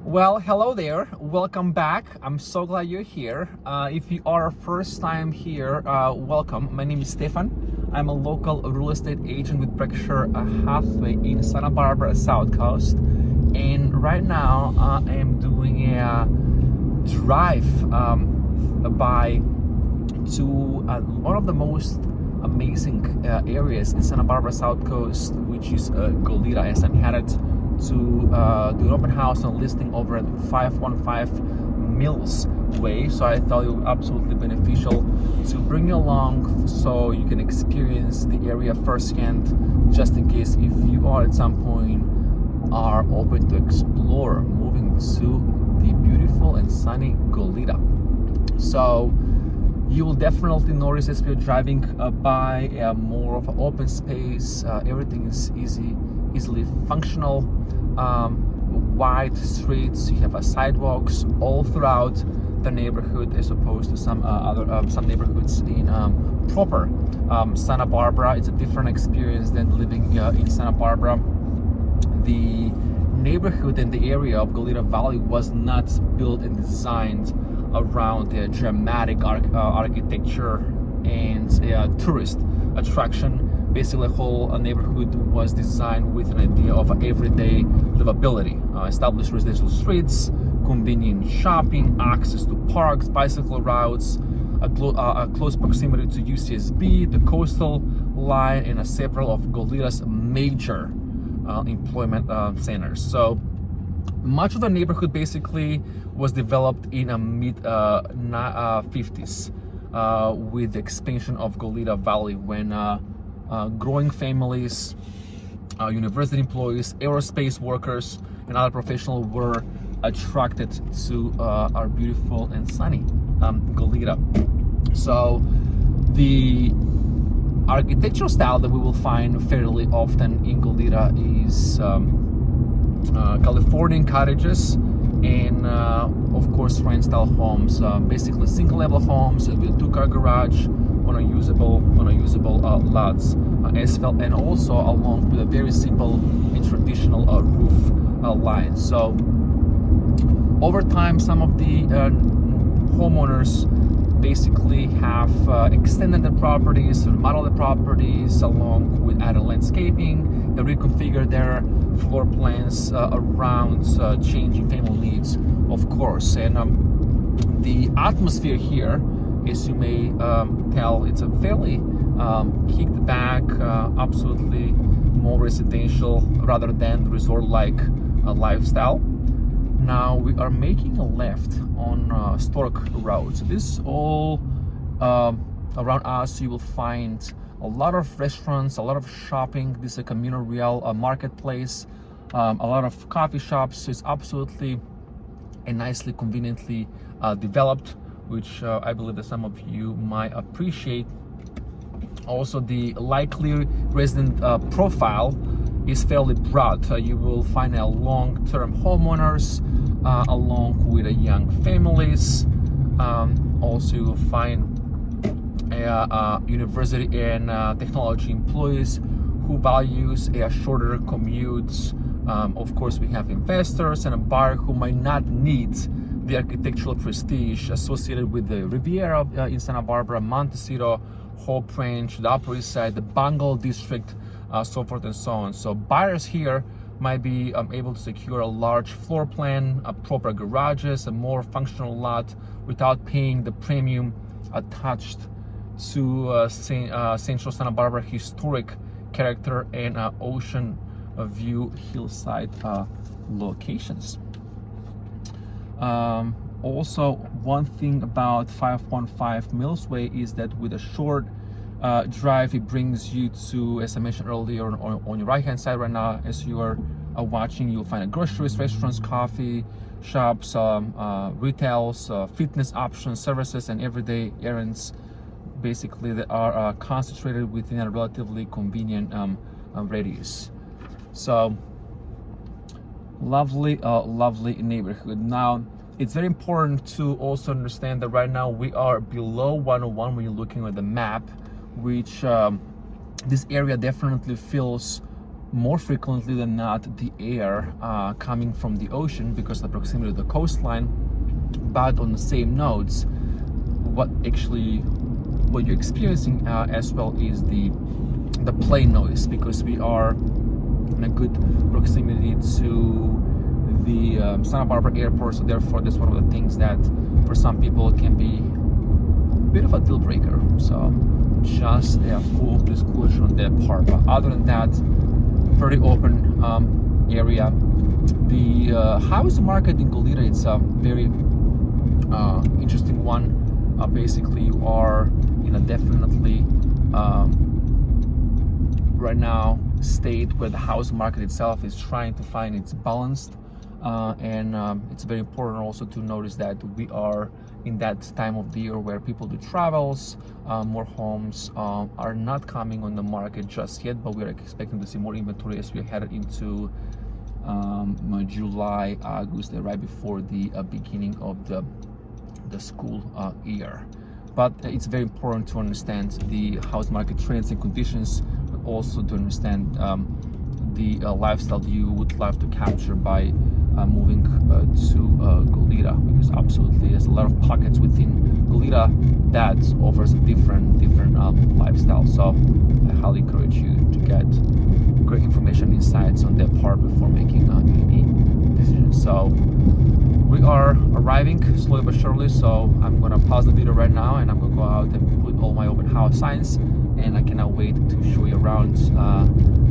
Well, hello there. Welcome back. I'm so glad you're here. If you are first time here, welcome. My name is Stefan. I'm a local real estate agent with Berkshire Hathaway in Santa Barbara, South Coast. And right now, I am doing a drive by to one of the most amazing areas in Santa Barbara, South Coast, which is Goleta, as I'm headed to do an open house and listing over at 515 Mills Way. So I thought it would be absolutely beneficial to bring you along so you can experience the area firsthand, just in case if you are at some point are open to explore moving to the beautiful and sunny Goleta. So you will definitely notice as we're driving by more of an open space. Everything is easily functional. Wide streets. You have sidewalks all throughout the neighborhood, as opposed to some some neighborhoods in proper Santa Barbara. It's a different experience than living in Santa Barbara. The neighborhood and the area of Goleta Valley was not built and designed around a dramatic architecture and a tourist attraction. Basically, the whole neighborhood was designed with an idea of everyday livability. Established residential streets, convenient shopping, access to parks, bicycle routes, a close proximity to UCSB, the coastal line, and several of Goleta's major employment centers. So much of the neighborhood basically was developed in the mid 50s with the expansion of Goleta Valley, when growing families, university employees, aerospace workers, and other professionals were attracted to our beautiful and sunny Goleta. So the architectural style that we will find fairly often in Goleta is Californian cottages and of course ranch style homes, basically single level homes with a 2-car garage on a usable lots as well, and also along with a very simple and traditional roof line. So over time, some of the homeowners basically have extended the properties, remodeled the properties along with added landscaping. They reconfigure their floor plans around changing family needs, of course. And the atmosphere here, as you may tell, it's a fairly kicked back, absolutely more residential rather than resort-like lifestyle. Now we are making a left on Stork Road. So this all around us, you will find a lot of restaurants, a lot of shopping. This is a communal real marketplace, a lot of coffee shops. So it's absolutely and nicely, conveniently developed, which I believe that some of you might appreciate. Also, the likely resident profile is fairly broad. You will find long-term homeowners along with young families. Also, you will find university and technology employees who values shorter commutes. Of course, we have investors and a buyer who might not need the architectural prestige associated with the Riviera in Santa Barbara, Montecito, Hope Ranch, the Upper East Side, the Bungalow District, so forth and so on. So buyers here might be able to secure a large floor plan, proper garages, a more functional lot without paying the premium attached to Central Santa Barbara historic character and ocean view hillside locations. Also, one thing about 515 Mills Way is that with a short drive, it brings you to, as I mentioned earlier, on your right hand side right now, as you are watching, you'll find groceries, restaurants, coffee shops, retails, fitness options, services, and everyday errands, basically, that are concentrated within a relatively convenient radius. So lovely neighborhood. Now, it's very important to also understand that right now we are below 101 when you're looking at the map, which this area definitely feels more frequently than not the air coming from the ocean because of the proximity to the coastline. But on the same notes, what you're experiencing as well is the plane noise, because we are in a good proximity to the Santa Barbara airport. So therefore, that's one of the things that for some people can be a bit of a deal breaker. So just a full disclosure on that part. But other than that, pretty open area. The house market in Goleta, it's a very interesting one. Basically, you are in a definitely right now state where the house market itself is trying to find its balance, and it's very important also to notice that we are in that time of the year where people do travels. More homes are not coming on the market just yet, but we're expecting to see more inventory as we headed into July, August, right before the beginning of the school year. But it's very important to understand the house market trends and conditions, but also to understand the lifestyle you would like to capture by moving to Goleta, because absolutely there's a lot of pockets within Goleta that offers a different lifestyle. So I highly encourage you to get great information, insights on that part before making any decisions. So we are arriving slowly but surely, so I'm gonna pause the video right now and I'm gonna go out and put all my open house signs, and I cannot wait to show you around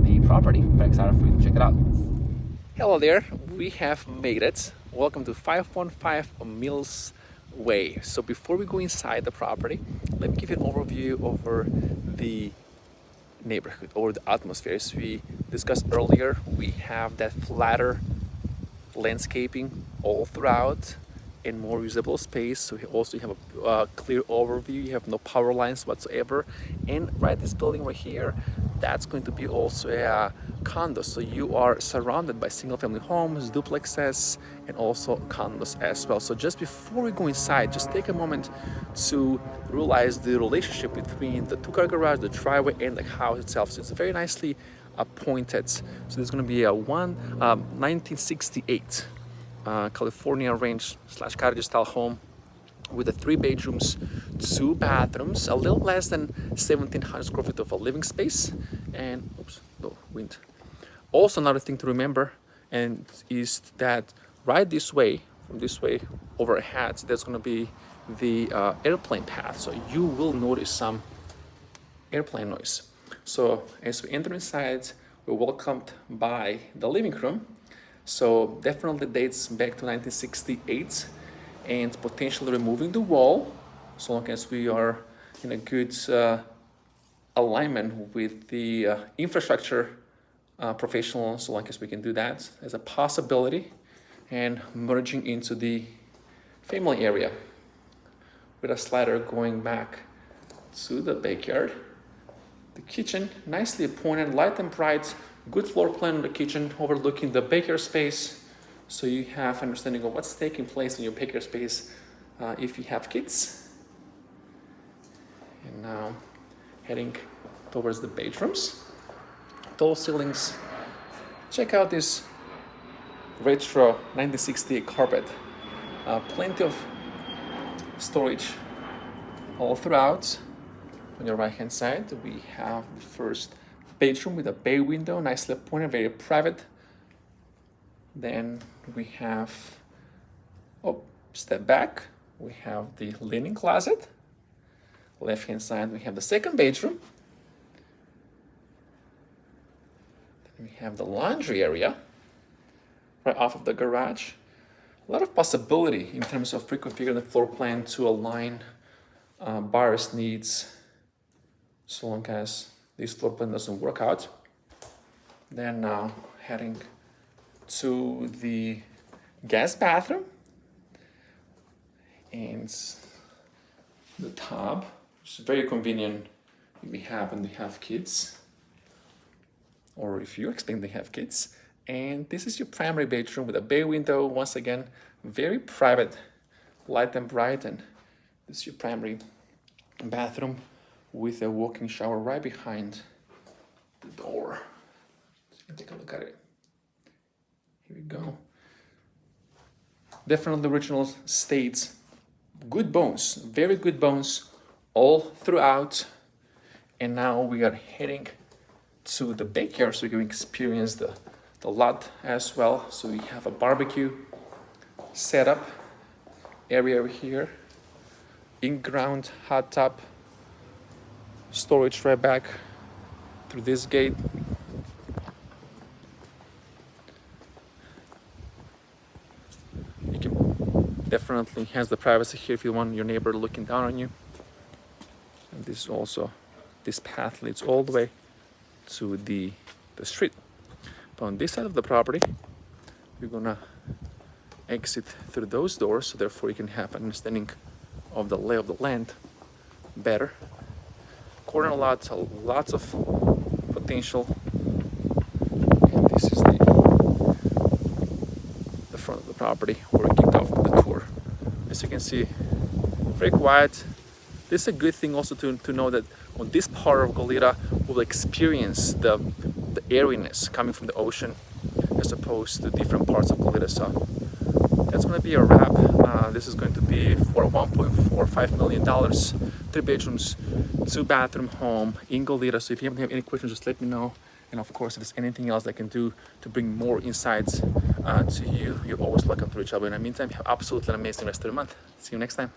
the property. Very excited for you to check it out. Hello there, we have made it. Welcome to 515 Mills Way. So before we go inside the property, let me give you an overview over the neighborhood or the atmosphere. As we discussed earlier, we have that flatter landscaping all throughout and more usable space. So you have a clear overview. You have no power lines whatsoever. And right, this building right here, that's going to be also a condo. So you are surrounded by single family homes, duplexes, and also condos as well. So just before we go inside, just take a moment to realize the relationship between the two-car garage, the driveway, and the house itself. So it's very nicely appointed. So there's going to be a 1968 California range / cottage style home with the 3 bedrooms, 2 bathrooms, a little less than 1,700 square feet of a living space, and oops, no wind. Also, another thing to remember and is that right this way, from this way overhead, there's going to be the airplane path. So you will notice some airplane noise. So as we enter inside, we're welcomed by the living room. So definitely dates back to 1968, and potentially removing the wall, so long as we are in a good alignment with the infrastructure professional, so long as we can do that as a possibility, and merging into the family area with a slider going back to the backyard. The kitchen, nicely appointed, light and bright, good floor plan in the kitchen overlooking the backyard space, so you have understanding of what's taking place in your backyard space if you have kids. And now heading towards the bedrooms. Tall ceilings. Check out this retro 1968 carpet. Plenty of storage all throughout. On your right hand side, we have the first bedroom with a bay window, nicely appointed, very private. Then we have, step back, we have the linen closet. Left hand side, we have the second bedroom. Then we have the laundry area right off of the garage. A lot of possibility in terms of reconfiguring the floor plan to align buyer's needs, so long as this floor plan doesn't work out. Then now heading to the guest bathroom and the tub, which is very convenient if we happen to have kids, or if you're expecting to have kids. And this is your primary bedroom with a bay window. Once again, very private, light and bright. And this is your primary bathroom with a walk-in shower right behind the door. Take a look at it. Here we go. Definitely original states. Good bones, very good bones all throughout. And now we are heading to the backyard so we can experience the lot as well. So we have a barbecue setup area over here, in-ground hot tub, storage right back through this gate. You can definitely enhance the privacy here if you want your neighbor looking down on you. And this is also, this path leads all the way to the street. But on this side of the property, we're gonna exit through those doors, so therefore you can have an understanding of the lay of the land better. Corner lots, lots of potential. And this is the front of the property where we kicked off the tour. As you can see, very quiet. This is a good thing also to know that on this part of Goleta, we'll experience the airiness coming from the ocean as opposed to different parts of Goleta. So that's going to be a wrap. This is going to be for $1.45 million, 3 bedrooms, 2 bathroom home in Goleta. So if you have any questions, just let me know. And of course, if there's anything else I can do to bring more insights to you, you're always welcome to reach out. But in the meantime, have absolutely an amazing rest of the month. See you next time.